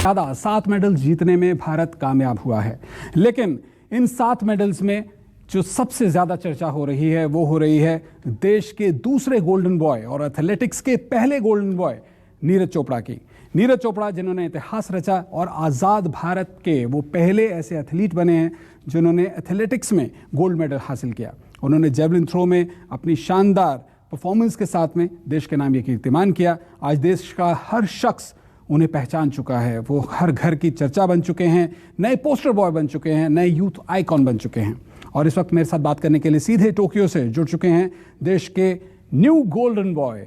ज़्यादा 7 मेडल जीतने में भारत कामयाब हुआ है। लेकिन इन 7 मेडल्स में जो सबसे ज़्यादा चर्चा हो रही है वो हो रही है देश के दूसरे गोल्डन बॉय और एथलेटिक्स के पहले गोल्डन बॉय नीरज चोपड़ा की। नीरज चोपड़ा जिन्होंने इतिहास रचा और आज़ाद भारत के वो पहले ऐसे एथलीट बने हैं जिन्होंने एथलेटिक्स में गोल्ड मेडल हासिल किया। उन्होंने जेवलिन थ्रो में अपनी शानदार परफॉर्मेंस के साथ में देश के नाम ये कीर्तिमान किया। आज देश का हर शख्स उन्हें पहचान चुका है, वो हर घर की चर्चा बन चुके हैं, नए पोस्टर बॉय बन चुके हैं, नए यूथ आइकॉन बन चुके हैं। और इस वक्त मेरे साथ बात करने के लिए सीधे टोक्यो से जुड़ चुके हैं देश के new golden boy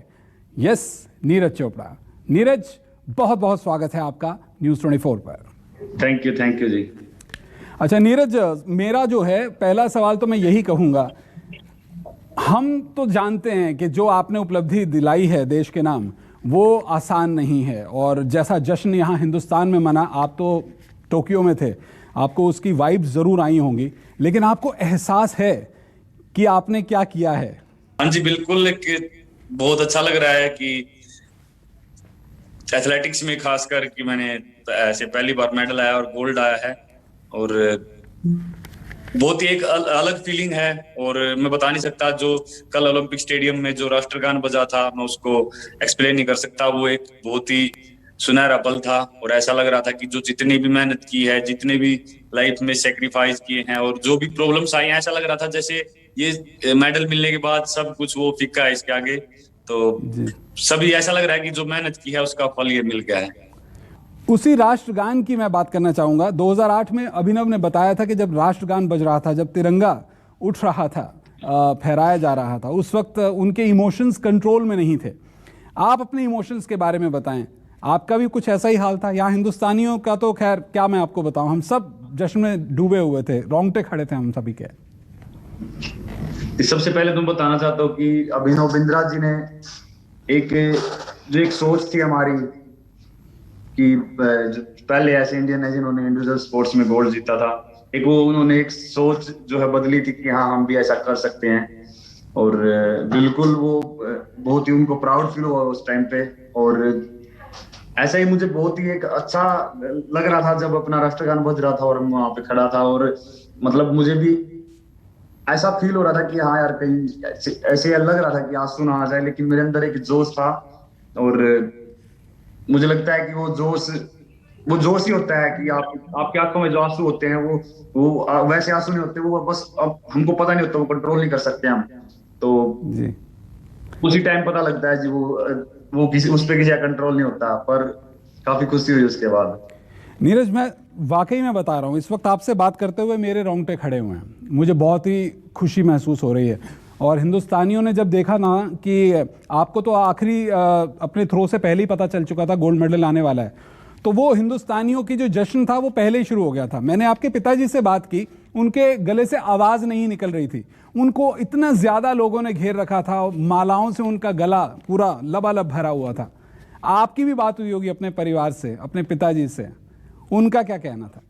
yes Neeraj Chopra. Neeraj, बहुत बहुत स्वागत है आपका न्यूज़ 24 पर। थैंक यू जी। अच्छा नीरज, मेरा जो है पहला सवाल तो मैं यही कहूँगा, हम तो जानते हैं कि जो आपने उपलब्धि दिलाई है देश के नाम वो आसान नहीं है, और जैसा जश्न यहाँ हिंदुस्तान में मना, आप तो टोक्यो में थे, आपको उसकी वाइब्स ज़रूर आई होंगी, लेकिन आपको एहसास है कि आपने क्या किया है? हाँ जी बिल्कुल, बहुत अच्छा लग रहा है कि एथलेटिक्स में खासकर कि मैंने ऐसे पहली बार मेडल आया और गोल्ड आया है, और बहुत ही एक अलग फीलिंग है। और मैं बता नहीं सकता, जो कल ओलंपिक स्टेडियम में जो राष्ट्रगान बजा था मैं उसको एक्सप्लेन नहीं कर सकता। वो एक बहुत ही सुनहरा पल था, और ऐसा लग रहा था कि जो जितनी भी मेहनत की है, जितने भी लाइफ में सेक्रीफाइस किए हैं और जो भी प्रॉब्लम्स आई हैं, ऐसा लग रहा था जैसे ये मेडल मिलने के बाद सब कुछ वो फीका है इसके आगे। तो सभी ऐसा लग रहा है कि जो मेहनत की है उसका फल ये मिल गया है। उसी राष्ट्रगान की मैं बात करना चाहूँगा। 2008 में अभिनव ने बताया था कि जब राष्ट्रगान बज रहा था, जब तिरंगा उठ रहा था, फहराया जा रहा था, उस वक्त उनके इमोशंस कंट्रोल में नहीं थे। आप अपने इमोशंस के बारे में बताएं, आपका भी कुछ ऐसा ही हाल था? यहाँ हिंदुस्तानियों का तो खैर क्या मैं आपको बताऊं, हम सब जश्न में डूबे हुए थे, रोंगटे खड़े थे हम सभी के। सबसे पहले तुम बताना चाहता हूँ कि अभिनव बिंद्रा जी ने एक सोच थी हमारी कि पहले ऐसे इंडियन है जिन्होंने इंडिविजुअल स्पोर्ट्स में गोल्ड जीता था, एक वो उन्होंने एक सोच जो है बदली थी कि हाँ हम भी ऐसा कर सकते हैं। और बिल्कुल वो बहुत ही उनको प्राउड फील हुआ उस टाइम पे। और ऐसा ही मुझे बहुत ही एक अच्छा लग रहा था जब अपना राष्ट्रगान बज रहा था और मैं वहां पे खड़ा था, और मतलब मुझे भी ऐसा फील हो रहा था कि हाँ यार कहीं ऐसे लग रहा था कि आंसू ना आ जाए, लेकिन मेरे अंदर एक जोश था। और मुझे लगता है कि वो जोश ही होता है कि आपकी आंखों में जो आंसू होते हैं वो वैसे आंसू नहीं होते, वो बस अब हमको पता नहीं होता, वो कंट्रोल नहीं कर सकते हम। तो जी उसी टाइम पता लगता है जी वो किसी उस पे किसी का कंट्रोल नहीं होता। पर काफी खुशी हुई उसके बाद। नीरज, मैं वाकई में बता रहा हूँ, इस वक्त आपसे बात करते हुए मेरे रोंगटे खड़े हुए हैं, मुझे बहुत ही खुशी महसूस हो रही है। और हिंदुस्तानियों ने जब देखा ना कि आपको तो आखिरी अपने थ्रो से पहले ही पता चल चुका था गोल्ड मेडल आने वाला है, तो वो हिंदुस्तानियों की जो जश्न था वो पहले ही शुरू हो गया था। मैंने आपके पिताजी से बात की, उनके गले से आवाज़ नहीं निकल रही थी, उनको इतना ज़्यादा लोगों ने घेर रखा था, मालाओं से उनका गला पूरा लबालब भरा हुआ था। आपकी भी बात हुई होगी अपने परिवार से, अपने पिताजी से, उनका क्या कहना था?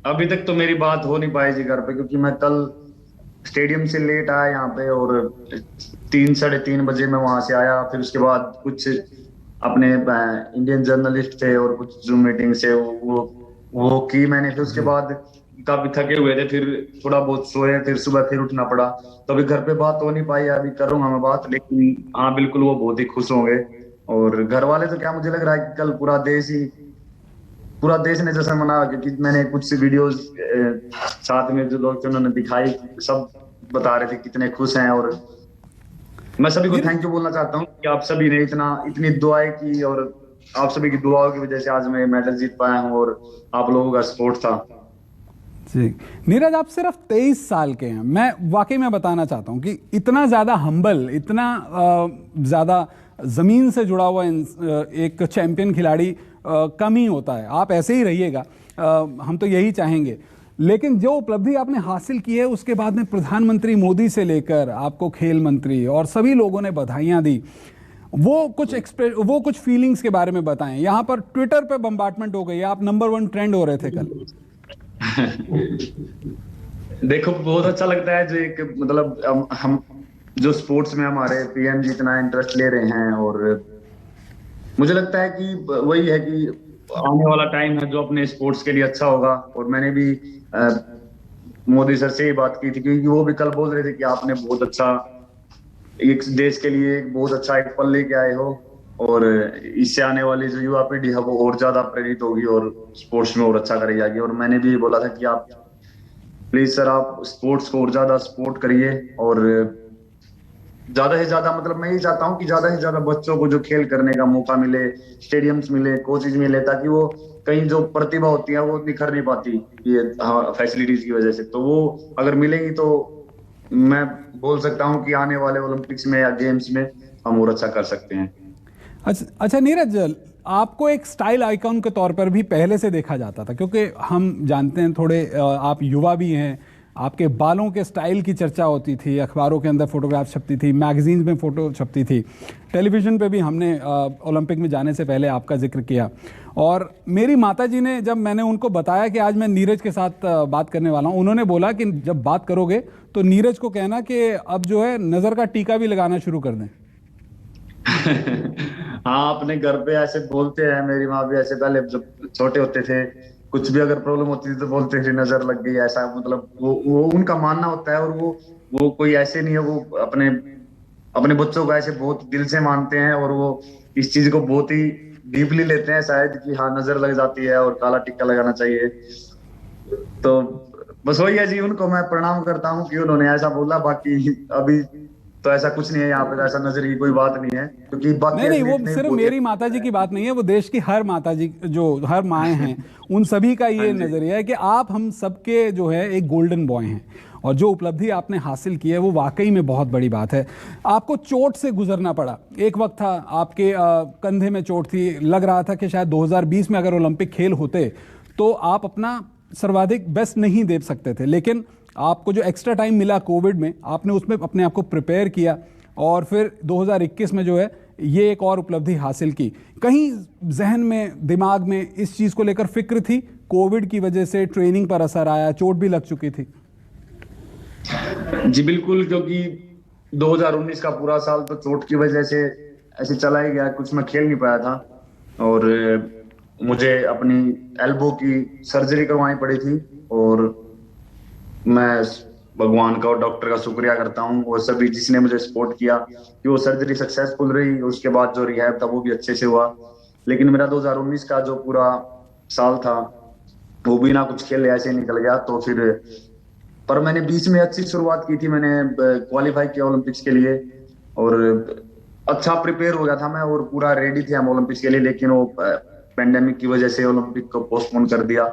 अभी तक तो मेरी बात हो नहीं पाई जी घर पे, क्योंकि मैं कल स्टेडियम से लेट आया यहाँ पे, और 3-3:30 बजे मैं वहां से आया। फिर उसके बाद कुछ अपने इंडियन जर्नलिस्ट थे और कुछ जूम मीटिंग से वो की मैंने। फिर उसके बाद काफी थके हुए थे, फिर थोड़ा बहुत सोए, फिर सुबह फिर उठना पड़ा, तो अभी घर पे बात हो नहीं पाई। अभी करूंगा मैं बात, लेकिन हाँ बिल्कुल वो बहुत ही खुश होंगे। और घर वाले तो क्या, मुझे लग रहा है कि कल पूरा देश ने जैसे मना, क्योंकि मैंने कुछ वीडियोस साथ में जो लोग थे उन्होंने दिखाई, सब बता रहे थे कितने खुश हैं। और मैं सभी को थैंक यू बोलना चाहता हूँ कि आप सभी ने इतनी दुआएं की, और आप सभी की दुआओं की वजह से आज मैं मेडल जीत पाया हूँ, और आप लोगों का सपोर्ट था जी। नीरज, आप सिर्फ 23 साल के हैं। मैं वाकई में बताना चाहता हूँ कि इतना ज़्यादा हम्बल, इतना ज़्यादा ज़मीन से जुड़ा हुआ एक चैंपियन खिलाड़ी कम ही होता है। आप ऐसे ही रहिएगा, हम तो यही चाहेंगे। लेकिन जो उपलब्धि आपने हासिल की है, उसके बाद में प्रधानमंत्री मोदी से लेकर आपको खेल मंत्री और सभी लोगों ने बधाइयाँ दी, वो कुछ फीलिंग्स के बारे में बताएं। यहाँ पर ट्विटर पे बम्बार्टमेंट हो गई, आप नंबर 1 ट्रेंड हो रहे थे कल। देखो बहुत अच्छा लगता है जो एक मतलब हम जो स्पोर्ट्स में हमारे पीएम जी इतना इंटरेस्ट ले रहे हैं, और मुझे लगता है कि वही है कि आने वाला टाइम है जो अपने स्पोर्ट्स के लिए अच्छा होगा। और मैंने भी मोदी सर से ही बात की थी, क्योंकि वो भी कल बोल रहे थे कि आपने बहुत अच्छा एक देश के लिए एक बहुत अच्छा एक पल लेके आए हो, और इससे आने वाली जो युवा पीढ़ी है वो और ज्यादा प्रेरित होगी और स्पोर्ट्स में और अच्छा करेगी आगे। और मैंने भी बोला था कि आप प्लीज सर आप स्पोर्ट्स को और ज्यादा सपोर्ट करिए, और ज्यादा से ज्यादा मतलब मैं ये चाहता हूँ कि ज्यादा से ज्यादा बच्चों को जो खेल करने का मौका मिले, स्टेडियम्स मिले, कोचेज मिले, ताकि वो कहीं जो प्रतिभा होती है वो निखर नहीं पाती ये फैसिलिटीज की वजह से। तो वो अगर मिलेंगी तो मैं बोल सकता हूँ कि आने वाले ओलंपिक्स में या गेम्स में हम और अच्छा कर सकते हैं। अच्छा नीरज, आपको एक स्टाइल आइकॉन के तौर पर भी पहले से देखा जाता था, क्योंकि हम जानते हैं थोड़े आप युवा भी हैं, आपके बालों के स्टाइल की चर्चा होती थी, अखबारों के अंदर फोटोग्राफ छपती थी, मैगजीन्स में फ़ोटो छपती थी, टेलीविज़न पे भी हमने ओलंपिक में जाने से पहले आपका जिक्र किया। और मेरी माताजी ने, जब मैंने उनको बताया कि आज मैं नीरज के साथ बात करने वाला हूँ, उन्होंने बोला कि जब बात करोगे तो नीरज को कहना कि अब जो है नज़र का टीका भी लगाना शुरू कर दें। हाँ, अपने घर पे ऐसे बोलते हैं, मेरी माँ भी ऐसे पहले जब छोटे होते थे कुछ भी अगर प्रॉब्लम होती थी तो बोलते थे नजर लग गई, ऐसा मतलब वो उनका मानना होता है। और वो कोई ऐसे नहीं है, वो अपने अपने बच्चों को ऐसे बहुत दिल से मानते हैं, और वो इस चीज को बहुत ही डीपली लेते हैं शायद कि हाँ नजर लग जाती है और काला टिक्का लगाना चाहिए। तो बस वही है जी, उनको मैं प्रणाम करता हूँ कि उन्होंने ऐसा बोला। बाकी अभी तो ऐसा कुछ नहीं है यहाँ पे, ऐसा नजर की कोई बात नहीं है, क्योंकि बाकी नहीं नहीं, वो एथलीट ने सिर्फ बहुत ही मेरी माताजी की बात नहीं है, वो देश की हर माताजी, जो हर माएँ हैं, उन सभी का हाँ ये जी। नज़रिया है कि आप हम सबके जो है एक गोल्डन बॉय हैं। और जो उपलब्धि आपने हासिल की है वो वाकई में बहुत बड़ी बात है। आपको चोट से गुजरना पड़ा, एक वक्त था आपके कंधे में चोट थी, लग रहा था कि शायद 2020 में अगर ओलंपिक खेल होते तो आप अपना सर्वाधिक बेस्ट नहीं दे सकते थे, लेकिन आपको जो एक्स्ट्रा टाइम मिला कोविड में, आपने उसमें अपने आप को प्रिपेयर किया और फिर 2021 में जो है ये एक और उपलब्धि हासिल की। कहीं जहन में, दिमाग में इस चीज़ को लेकर फिक्र थी, कोविड की वजह से ट्रेनिंग पर असर आया, चोट भी लग चुकी थी? जी बिल्कुल, क्योंकि 2019 का पूरा साल तो चोट की वजह से ऐसे चला ही गया, कुछ मैं खेल नहीं पाया था। और मुझे अपनी एल्बो की सर्जरी करवानी पड़ी थी, और मैं भगवान का और डॉक्टर का शुक्रिया करता हूँ, और सभी जिसने मुझे सपोर्ट किया कि वो सर्जरी सक्सेसफुल रही। उसके बाद जो रिहैब था वो भी अच्छे से हुआ। लेकिन मेरा 2019 का जो पूरा साल था वो बिना कुछ खेले ऐसे निकल गया। तो फिर पर मैंने बीच में अच्छी शुरुआत की थी, मैंने क्वालिफाई किया ओलंपिक्स के लिए, और अच्छा प्रिपेयर हो गया था मैं, और पूरा रेडी थे हम ओलंपिक्स के लिए। लेकिन वो पेंडेमिक की वजह से ओलंपिक को पोस्टपोन कर दिया।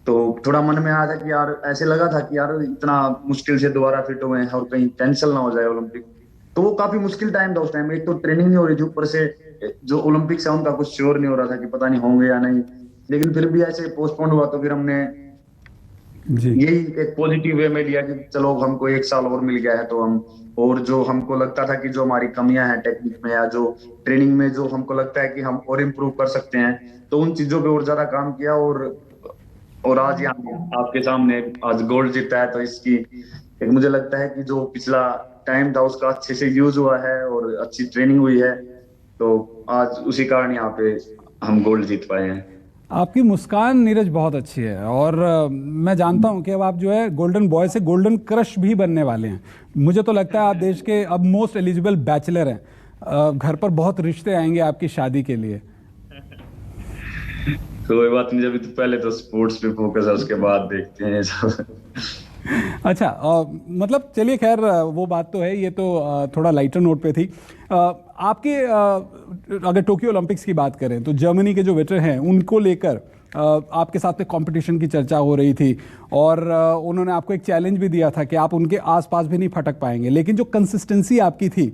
तो थोड़ा मन में आया था कि यार, ऐसे लगा था कि यार इतना मुश्किल से दोबारा फिट हुए हैं और कहीं कैंसिल ना हो जाए ओलंपिक। तो वो काफी मुश्किल टाइम था उस टाइम, एक तो ट्रेनिंग नहीं हो रही थी, ऊपर से जो ओलंपिक्स है उनका कुछ श्योर नहीं हो रहा था कि पता नहीं होंगे या नहीं। लेकिन फिर भी ऐसे पोस्टपोन हुआ तो फिर हमने जी। यही एक पॉजिटिव वे में लिया कि चलो हमको एक साल और मिल गया है, तो हम और जो हमको लगता था कि जो हमारी कमियां हैं टेक्निक में या जो ट्रेनिंग में, जो हमको लगता है कि हम और इम्प्रूव कर सकते हैं, तो उन चीजों पे और ज्यादा काम किया। और आज यहाँ आपके सामने आज गोल्ड जीता है, तो इसकी एक मुझे लगता है कि जो पिछला टाइम था उसका अच्छे से यूज हुआ है और अच्छी ट्रेनिंग हुई है, तो आज उसी कारण यहाँ पे हम गोल्ड जीत पाए हैं। आपकी मुस्कान नीरज बहुत अच्छी है, और मैं जानता हूं कि अब आप जो है गोल्डन बॉय से गोल्डन क्रश भी बनने वाले हैं। मुझे तो लगता है आप देश के अब मोस्ट एलिजिबल बैचलर हैं। घर पर बहुत रिश्ते आएंगे आपकी शादी के लिए। कोई बात नहीं, जब तो पहले तो स्पोर्ट्स पे फोकस है, उसके बाद देखते हैं सब। अच्छा, मतलब चलिए खैर, वो बात तो है, ये तो थोड़ा लाइटर नोट पे थी। आपके अगर टोक्यो ओलंपिक्स की बात करें तो जर्मनी के जो वेटर हैं उनको लेकर आपके साथ में कंपटीशन की चर्चा हो रही थी, और उन्होंने आपको एक चैलेंज भी दिया था कि आप उनके आसपास भी नहीं फटक पाएंगे, लेकिन जो कंसिस्टेंसी आपकी थी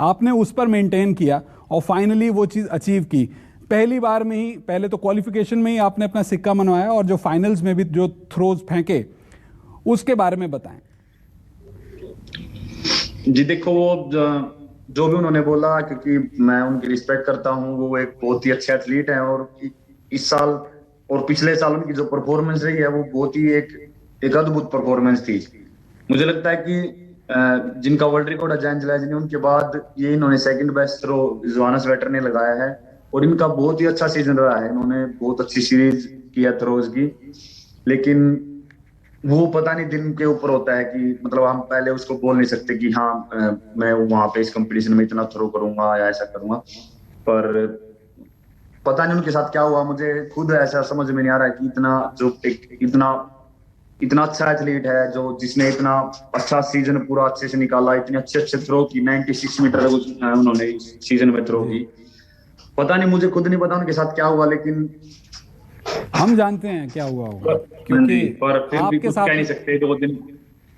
आपने उस पर मेंटेन किया और फाइनली वो चीज़ अचीव की। पहली बार में ही, पहले तो क्वालिफिकेशन में ही आपने अपना सिक्का मनवाया, और जो फाइनल्स में भी जो थ्रोज फेंके उसके बारे में बताएं। जी देखो, वो जो भी उन्होंने बोला, क्योंकि मैं उनकी रिस्पेक्ट करता हूँ, वो एक बहुत ही अच्छे एथलीट हैं, और इस साल और पिछले साल उनकी जो परफॉर्मेंस रही है वो बहुत ही एक अद्भुत परफॉर्मेंस थी। मुझे लगता है कि जिनका वर्ल्ड रिकॉर्ड है जैन जिलाजनी, उनके बाद ये इन्होंने second best throw Johannes Vetter ने लगाया है। और इनका बहुत ही अच्छा सीजन रहा है, इन्होंने बहुत अच्छी सीरीज की है थ्रोज की। लेकिन वो पता नहीं दिन के ऊपर होता है कि मतलब हम पहले उसको बोल नहीं सकते कि हाँ मैं वहां पे इस कंपटीशन में इतना थ्रो करूंगा या ऐसा करूंगा। पर पता नहीं उनके साथ क्या हुआ, मुझे खुद ऐसा समझ में नहीं आ रहा है कि इतना इतना अच्छा एथलीट है जो जिसने इतना अच्छा सीजन पूरा अच्छे से निकाला, इतने अच्छे अच्छे थ्रो की, 96 मीटर उन्होंने इस सीजन में थ्रो जी। की। पता नहीं, मुझे खुद नहीं पता उनके साथ क्या हुआ, लेकिन हम जानते हैं क्या हुआ होगा, हाँ क्योंकि जी, पर फिर भी आपके कुछ कह साथ, नहीं सकते 2 दिन।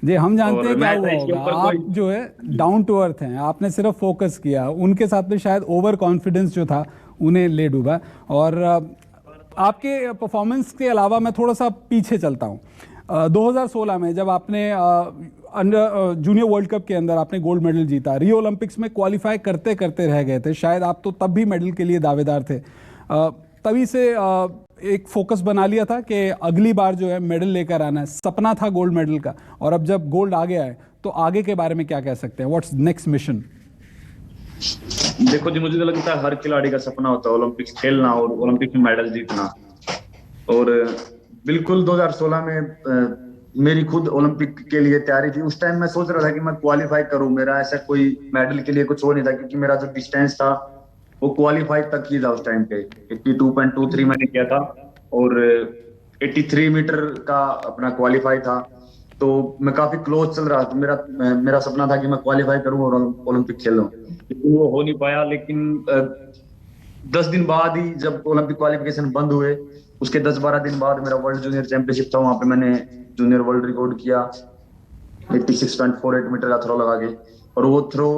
जी हम जानते और हैं क्या मैं हुआ इसके होगा। ऊपर आप कोई जो है डाउन टू अर्थ हैं, आपने सिर्फ फोकस किया, उनके साथ में शायद ओवर कॉन्फिडेंस जो था उन्हें ले डूबा। और आपके परफॉर्मेंस के अलावा मैं थोड़ा सा पीछे चलता हूँ। 2016 में जब आपने अंडर जूनियर वर्ल्ड कप के अंदर आपने गोल्ड मेडल जीता, रियो ओलंपिक्स में क्वालिफाई करते करते रह गए थे, शायद आप तो तब भी मेडल के लिए दावेदार थे। तभी से एक फोकस बना लिया था कि अगली बार जो है मेडल लेकर आना है, सपना था गोल्ड मेडल का, और अब जब गोल्ड आ गया है तो आगे के बारे में क्या कह सकते हैं? What's next mission? देखो जी, मुझे तो लगता है हर खिलाड़ी का सपना होता है ओलंपिक्स खेलना और ओलंपिक में मेडल जीतना। और बिल्कुल 2016 में मेरी खुद ओलंपिक के लिए तैयारी थी। उस टाइम मैं सोच रहा था कि मैं क्वालिफाई करूं, मेरा ऐसा कोई मेडल के लिए कुछ हो नहीं था, क्योंकि मेरा जो डिस्टेंस था वो क्वालिफाई तक ही था उस टाइम पे। 82.23 मैंने किया था और 83 मीटर का अपना क्वालिफाई था। तो मैं काफी क्लोज चल रहा था, मेरा सपना था कि मैं क्वालिफाई करूं और ओलंपिक खेलूं, लेकिन वो हो नहीं पाया। लेकिन 10 दिन बाद ही जब ओलंपिक क्वालिफिकेशन बंद हुए, उसके 10-12 दिन बाद मेरा वर्ल्ड जूनियर चैंपियनशिप था, वहां पे मैंने जूनियर वर्ल्ड रिकॉर्ड किया 86.48 मीटर का थ्रो लगा के। और वो थ्रो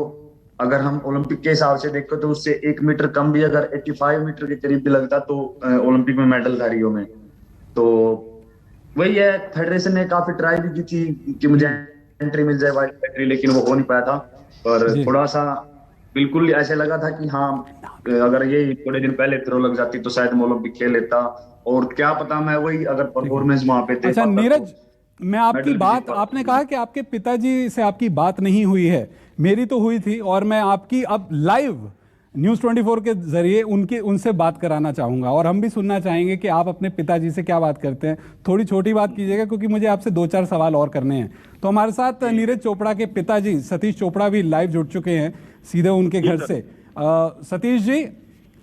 अगर हम ओलंपिक के हिसाब से देखें तो उससे 1 मीटर कम भी अगर 85 मीटर के करीब भी लगता तो ओलंपिक में मेडल था रियो में। तो वही है, फेडरेशन ने काफी ट्राई भी की थी कि मुझे एंट्री मिल जाए वाइल्ड कैटेगरी, लेकिन वो हो नहीं पाया था। पर जी थोड़ा सा बिल्कुल ऐसे लगा था कि हाँ अगर ये थोड़े दिन पहले थ्रो लग जाती तो शायद मैं ओलंपिक खेल लेता, और क्या पता मैं वही अगर ठीक है। परफॉर्मेंस वहां पे दे अच्छा पाता तो नीरज, मैं आपकी मेडल भी जीत बात, पाता। आपने कहा कि आपके पिताजी से आपकी बात नहीं हुई है, मेरी तो हुई थी, और मैं आपकी अब लाइव न्यूज़ 24 के जरिए उनसे बात कराना चाहूंगा, और हम भी सुनना चाहेंगे कि आप अपने पिताजी से क्या बात करते हैं। थोड़ी छोटी बात कीजिएगा क्योंकि मुझे आपसे 2-4 सवाल और करने हैं। तो हमारे साथ नीरज चोपड़ा के पिताजी सतीश चोपड़ा भी लाइव जुड़ चुके हैं सीधे उनके घर से। सतीश जी,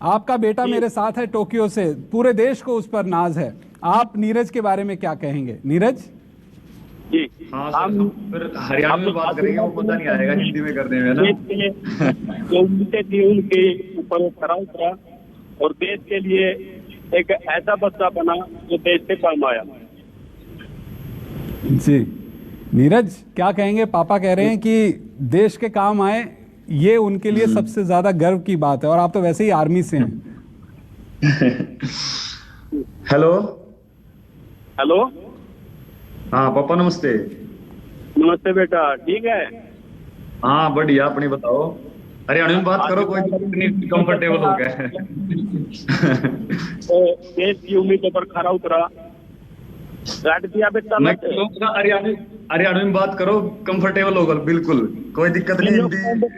आपका बेटा मेरे साथ है टोक्यो से, पूरे देश को उस पर नाज है। आप नीरज के बारे में क्या कहेंगे? नीरज जी, हाँ सर, हम फिर हरियाणवी में बात करेंगे, वो मजा नहीं आएगा हिंदी में करने में ना। जो उम्मीदें थी उनके ऊपर वो खरा उतरा और देश के लिए एक ऐसा बच्चा बना जो देश से काम आया। जी नीरज, क्या कहेंगे? पापा कह रहे हैं कि देश के काम आए, ये उनके लिए सबसे ज्यादा गर्व की बात है, और आप तो वैसे ही आर्मी से हैं। हेलो हेलो, हाँ पापा नमस्ते। नमस्ते बेटा, ठीक है? हाँ बढ़िया, अपनी बताओ। हरियाणवी में बात करो, कोई दिक्कत नहीं, कंफर्टेबल हो गए। तो देश की उम्मीदों पर खरा उतरा, गाड़ दिया बेटा। मैं कहूँगा हरियाणवी में बात करो, कंफर्टेबल होगा बिल्कुल, कोई दिक्कत नहीं। हिंदी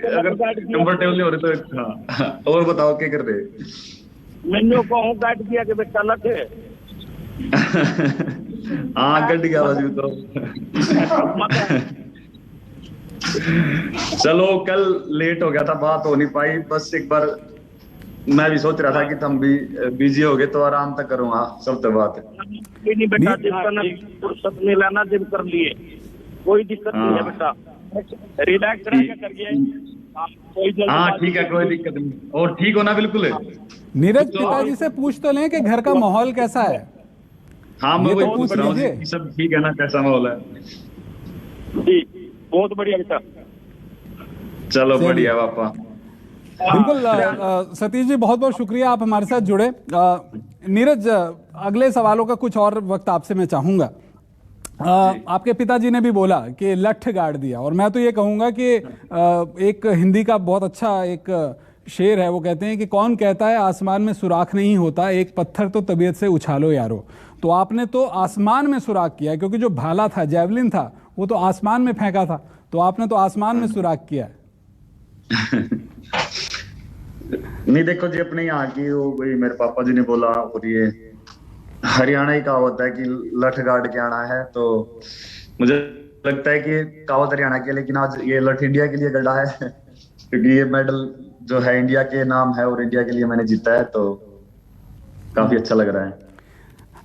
अगर कंफर्टेबल नहीं हो रहे तो हाँ। और बताओ क्या कर रहे? मैंने को गाड़ दिया कि बेटा लगे। हाँ गड्डी की आवाज भी तो। चलो कल लेट हो गया था, बात हो नहीं पाई। बस एक बार मैं भी सोच रहा था कि तुम भी बिजी हो गए तो आराम तक करूँगा सब तो बात। नहीं बेटा, फुर्सत मिला जिम कर लिए, कोई दिक्कत नहीं है बेटा, रिलैक्स रह के करिए। हाँ ठीक है, कोई दिक्कत नहीं। और ठीक हो ना? बिल्कुल। नीरज, पिताजी से पूछ तो लें कि घर का माहौल कैसा है। हाँ मैं ये वही तो पूछ पूछ रहा हूँ लीजिए। कि सब ठीक है ना, कैसा माहौल है? जी बहुत बढ़िया बेटा। चलो चलिए। बढ़िया पापा। बिल्कुल सतीश जी, बहुत बहुत शुक्रिया आप हमारे साथ जुड़े। नीरज, अगले सवालों का कुछ और वक्त आपसे मैं चाहूँगा। आपके पिताजी ने भी बोला कि लठ गाड़ दिया, और मैं तो ये कहूँगा कि एक हिंदी का बहुत अच्छा एक शेर है, वो कहते हैं कि कौन कहता है आसमान में सुराख नहीं होता, एक पत्थर तो तबीयत से उछालो यारो। तो आपने तो आसमान में सुराख किया, क्योंकि जो भाला था, जैवलिन था, वो तो आसमान में फेंका था, तो आपने तो आसमान में सुराख किया है। नहीं देखो जी, अपने यहाँ की वो वही मेरे पापा जी ने बोला, और ये हरियाणा ही कहावत है कि लठ गाड़ के आना है, तो मुझे लगता है कि ये कहावत हरियाणा की है, लेकिन आज ये लठ इंडिया के लिए गड़ा है क्योंकि ये मेडल जो है इंडिया के नाम है और इंडिया के लिए मैंने जीता है, तो काफी अच्छा लग रहा है।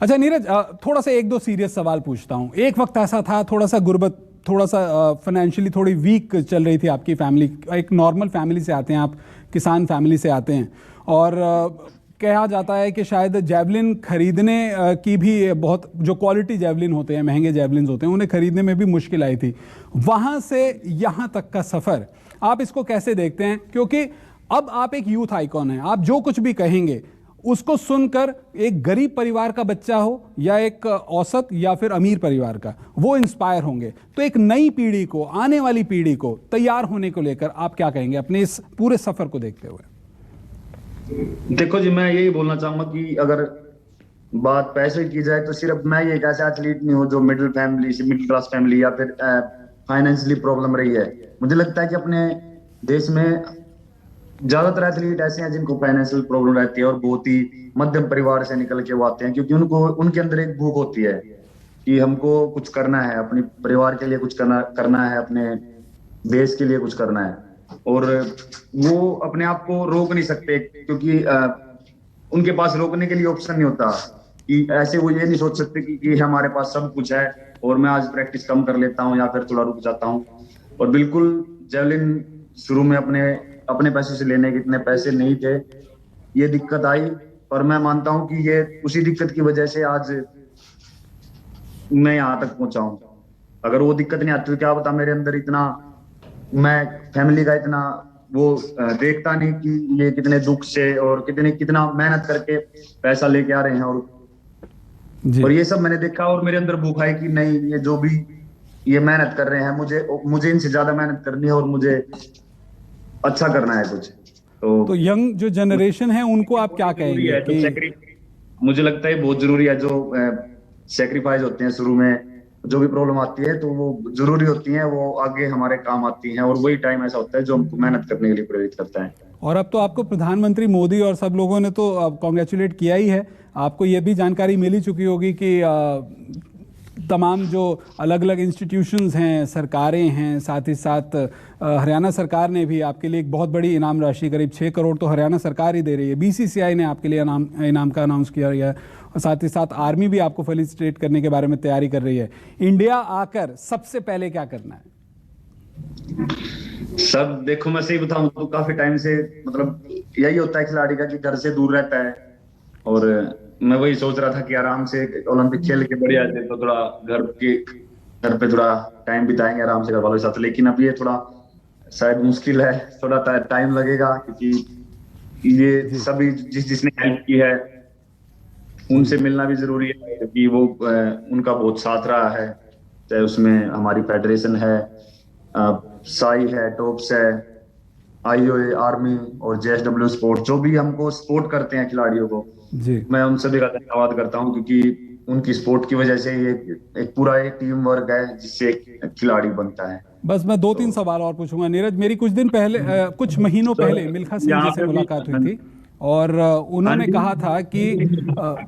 अच्छा नीरज, थोड़ा सा एक दो सीरियस सवाल पूछता हूँ। एक वक्त ऐसा था, थोड़ा सा गुर्बत, थोड़ा सा फाइनेंशियली थोड़ी वीक चल रही थी आपकी फैमिली। एक नॉर्मल फैमिली से आते हैं आप, किसान फैमिली से आते हैं, और कहा जाता है कि शायद जेवलिन खरीदने की भी बहुत, जो क्वालिटी जेवलिन होते हैं, महंगे जेवलिन होते हैं, उन्हें खरीदने में भी मुश्किल आई थी। वहाँ से यहाँ तक का सफ़र आप इसको कैसे देखते हैं? क्योंकि अब आप एक यूथ आइकॉन हैं, आप जो कुछ भी कहेंगे उसको सुनकर एक गरीब परिवार का बच्चा हो या एक औसत या फिर अमीर परिवार का, वो इंस्पायर होंगे। तो एक नई पीढ़ी को, आने वाली पीढ़ी को तैयार होने को लेकर आप क्या कहेंगे अपने इस पूरे सफर को देखते हुए? देखो जी, मैं यही बोलना चाहूंगा कि अगर बात पैसे की जाए तो सिर्फ मैं ये एक ऐसा एथलीट नहीं हूँ जो मिडिल फैमिली से, मिडिल क्लास फैमिली या फिर फाइनेंशियली प्रॉब्लम रही है। मुझे लगता है कि अपने देश में ज्यादातर एथलीट ऐसे हैं जिनको फाइनेंशियल प्रॉब्लम रहती है और बहुत ही मध्यम परिवार से निकल के वो आते हैं, क्योंकि उनको, उनके अंदर एक भूख होती है कि हमको कुछ करना है, अपने परिवार के लिए कुछ करना है, अपने देश के लिए कुछ करना है, और वो अपने आप को रोक नहीं सकते क्योंकि उनके पास रोकने के लिए ऑप्शन नहीं होता। कि ऐसे वो ये नहीं सोच सकते कि हमारे पास सब कुछ है और मैं आज प्रैक्टिस कम कर लेता हूँ या फिर थोड़ा रुक जाता हूँ। और बिल्कुल जेवलिन शुरू में अपने पैसे से लेने के इतने पैसे नहीं थे, ये दिक्कत आई, पर मैं मानता हूँ कि ये उसी दिक्कत की वजह से आज मैं यहाँ तक पहुंचा हूँ। अगर वो दिक्कत नहीं आती तो क्या पता मेरे अंदर इतना, मैं फैमिली का इतना वो देखता नहीं कि ये कितने दुख से और कितना मेहनत करके पैसा लेके आ रहे हैं, और ये सब मैंने देखा और मेरे अंदर भूख आई कि नहीं, ये जो भी ये मेहनत कर रहे हैं, मुझे इनसे ज्यादा मेहनत करनी है और मुझे अच्छा करना है कुछ। तो यंग जो जनरेशन है उनको आप क्या कहेंगे कि मुझे लगता है बहुत जरूरी है, जो सेक्रीफाइस होते हैं शुरू में, जो भी प्रॉब्लम आती है तो वो जरूरी होती है, वो आगे हमारे काम आती हैं, और वही टाइम ऐसा होता है जो हमको मेहनत करने के लिए प्रेरित करता है। और अब तो आपको प्रधानमंत्री मोदी और सब लोगों ने तो अब कॉन्ग्रेचुलेट किया ही है। आपको ये भी जानकारी मिल ही चुकी होगी कि तमाम जो अलग अलग इंस्टीट्यूशंस हैं, सरकारें हैं, साथ ही साथ हरियाणा सरकार ने भी आपके लिए एक बहुत बड़ी इनाम राशि, करीब 6 करोड़ तो हरियाणा सरकार ही दे रही है। बीसीसीआई ने आपके लिए इनाम का अनाउंस किया है, और साथ ही साथ आर्मी भी आपको फेलिसिटेट करने के बारे में तैयारी कर रही है। इंडिया आकर सबसे पहले क्या करना है? सब देखो, मैं सही बताऊं तो काफी टाइम से मतलब यही होता है खिलाड़ी का कि घर से दूर रहता है, और मैं वही सोच रहा था कि आराम से ओलंपिक खेल के बढ़िया जाए तो थोड़ा घर पे थोड़ा टाइम बिताएंगे आराम से घर वालों के साथ। लेकिन अब ये थोड़ा शायद मुश्किल है, थोड़ा टाइम लगेगा, क्योंकि ये सभी जिसने हेल्प की है उनसे मिलना भी जरूरी है, क्योंकि वो उनका बहुत साथ रहा है। चाहे उसमें हमारी फेडरेशन है, साई है, टॉप्स है, आईओए, आर्मी और जेएसडब्ल्यू स्पोर्ट, जो भी हमको सपोर्ट करते हैं खिलाड़ियों को, जी, मैं उन सभी का धन्यवाद करता हूं, क्योंकि उनकी सपोर्ट की वजह से ये एक पूरा एक टीम वर्क है जिससे एक खिलाड़ी बनता है। बस मैं 2-3 सवाल और पूछूंगा नीरज। मेरी कुछ दिन पहले, कुछ महीनों पहले मिल्खा सिंह जी से मुलाकात हुई थी, और उन्होंने कहा था कि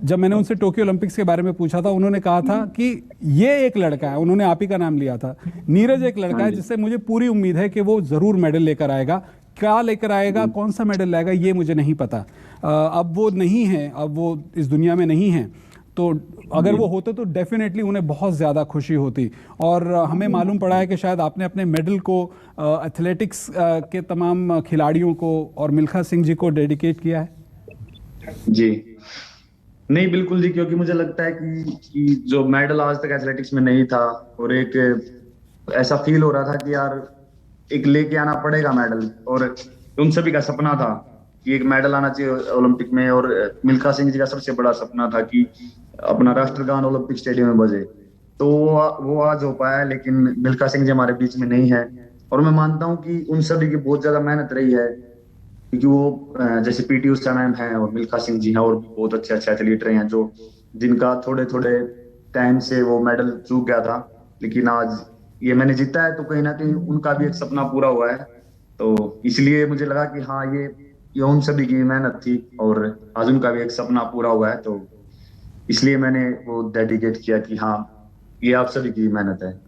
जब मैंने उनसे टोक्यो ओलंपिक्स के बारे में पूछा था, उन्होंने कहा था कि ये एक लड़का है, उन्होंने आप ही का नाम लिया था, नीरज एक लड़का है जिससे मुझे पूरी उम्मीद है कि वो जरूर मेडल लेकर आएगा। क्या लेकर आएगा, कौन सा मेडल लाएगा, ये मुझे नहीं पता। अब वो नहीं है, अब वो इस दुनिया में नहीं है, तो अगर वो होते तो डेफिनेटली उन्हें बहुत ज़्यादा खुशी होती। और हमें मालूम पड़ा है कि शायद आपने अपने मेडल को एथलेटिक्स के तमाम खिलाड़ियों को और मिल्खा सिंह जी को डेडिकेट किया है। जी नहीं, बिल्कुल जी, क्योंकि मुझे लगता है कि जो मेडल आज तक एथलेटिक्स में नहीं था, और एक ऐसा फील हो रहा था कि यार एक लेके आना पड़ेगा मेडल, और उन सभी का सपना था कि एक मेडल आना चाहिए ओलंपिक में। और मिल्खा सिंह जी का सबसे बड़ा सपना था कि अपना राष्ट्रगान ओलंपिक स्टेडियम में बजे, तो वो आज हो पाया है। लेकिन मिल्खा सिंह जी हमारे बीच में नहीं है, और मैं मानता हूं कि उन सभी की बहुत ज्यादा मेहनत रही है, क्योंकि वो जैसे पीटी उषा मैम है और मिल्खा सिंह जी हैं, और बहुत अच्छे एथलीट रहे हैं, जो जिनका थोड़े थोड़े टाइम से वो मेडल चूक गया था, लेकिन आज ये मैंने जीता है, तो कहीं ना कहीं उनका भी एक सपना पूरा हुआ है। तो इसलिए मुझे लगा कि हाँ, ये ये उन सभी की मेहनत थी और आज उनका भी एक सपना पूरा हुआ है, तो इसलिए मैंने वो डेडिकेट किया कि हाँ ये आप सभी की मेहनत है।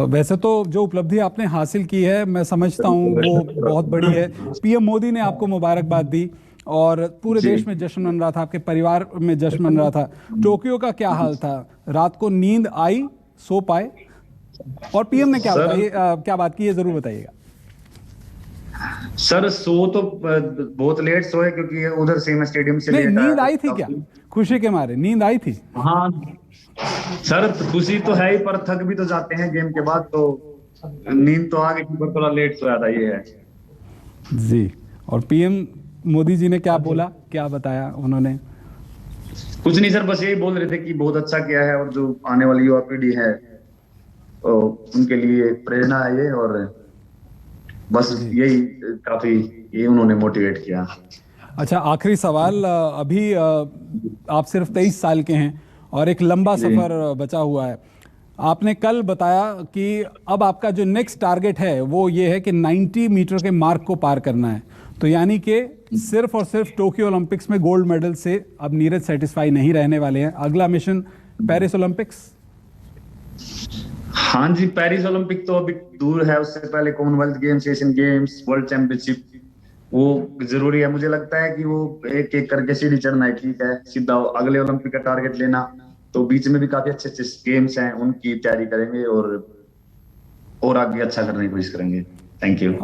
वैसे तो जो उपलब्धि आपने हासिल की है मैं समझता हूँ वो बहुत बड़ी है। पीएम मोदी ने आपको मुबारकबाद दी और पूरे जी। देश में जश्न मन रहा था, आपके परिवार में जश्न मन रहा था। टोक्यो का क्या हाल था? रात को नींद आई, सो पाए? और पीएम ने क्या सर- बताया, क्या बात की, ये जरूर बताइएगा। सर सो तो बहुत लेट सोए क्योंकि उधर से मैं स्टेडियम से नहीं, लेट आया नींद था आई थी क्या? काफी। खुशी के मारे नींद आई थी? हाँ सर, खुशी तो है ही पर थक भी तो जाते हैं गेम के बाद, तो नींद तो आ गई थी पर थोड़ा लेट सोया था, ये है। जी। और पीएम मोदी जी ने क्या बोला, क्या बताया उन्होंने? कुछ नहीं सर, बस यही बोल रहे थे कि बहुत अच्छा किया है और जो आने वाली युवा पीढ़ी है तो उनके लिए एक प्रेरणा है ये, और बस यही काफी, ये उन्होंने मोटिवेट किया। अच्छा, आखिरी सवाल। अभी आप सिर्फ 23 साल के हैं और एक लंबा सफर बचा हुआ है। आपने कल बताया कि अब आपका जो नेक्स्ट टारगेट है वो ये है कि 90 मीटर के मार्क को पार करना है। तो यानी कि सिर्फ और सिर्फ टोक्यो ओलंपिक्स में गोल्ड मेडल से अब नीरज सेटिस्फाई नहीं रहने वाले हैं। अगला मिशन पेरिस ओलंपिक्स। हाँ जी, पेरिस ओलंपिक तो अभी दूर है, उससे पहले Commonwealth games, Asian games, world championship वो जरूरी है। मुझे लगता है कि वो एक एक करके सीढ़ी चढ़ना है, ठीक है, सीधा अगले ओलंपिक का टारगेट लेना, तो बीच में भी काफी अच्छे अच्छे गेम्स हैं, उनकी तैयारी करेंगे और आगे अच्छा करने की कोशिश करेंगे। Thank you.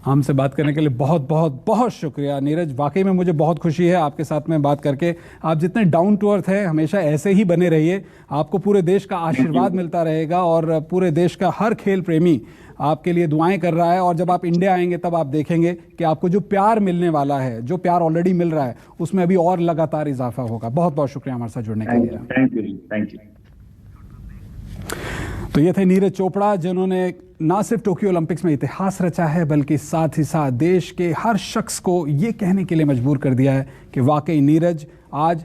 हमसे बात करने के लिए बहुत बहुत बहुत शुक्रिया नीरज। वाकई में मुझे बहुत खुशी है आपके साथ में बात करके। आप जितने डाउन टू अर्थ है हमेशा ऐसे ही बने रहिए। आपको पूरे देश का आशीर्वाद मिलता रहेगा और पूरे देश का हर खेल प्रेमी आपके लिए दुआएं कर रहा है। और जब आप इंडिया आएंगे तब आप देखेंगे कि आपको जो प्यार मिलने वाला है, जो प्यार ऑलरेडी मिल रहा है, उसमें अभी और लगातार इजाफा होगा। बहुत बहुत शुक्रिया हमारे साथ जुड़ने के लिए। Thank you, thank you. तो ये थे नीरज चोपड़ा, जिन्होंने ना सिर्फ टोक्यो ओलंपिक्स में इतिहास रचा है बल्कि साथ ही साथ देश के हर शख्स को ये कहने के लिए मजबूर कर दिया है कि वाकई नीरज आज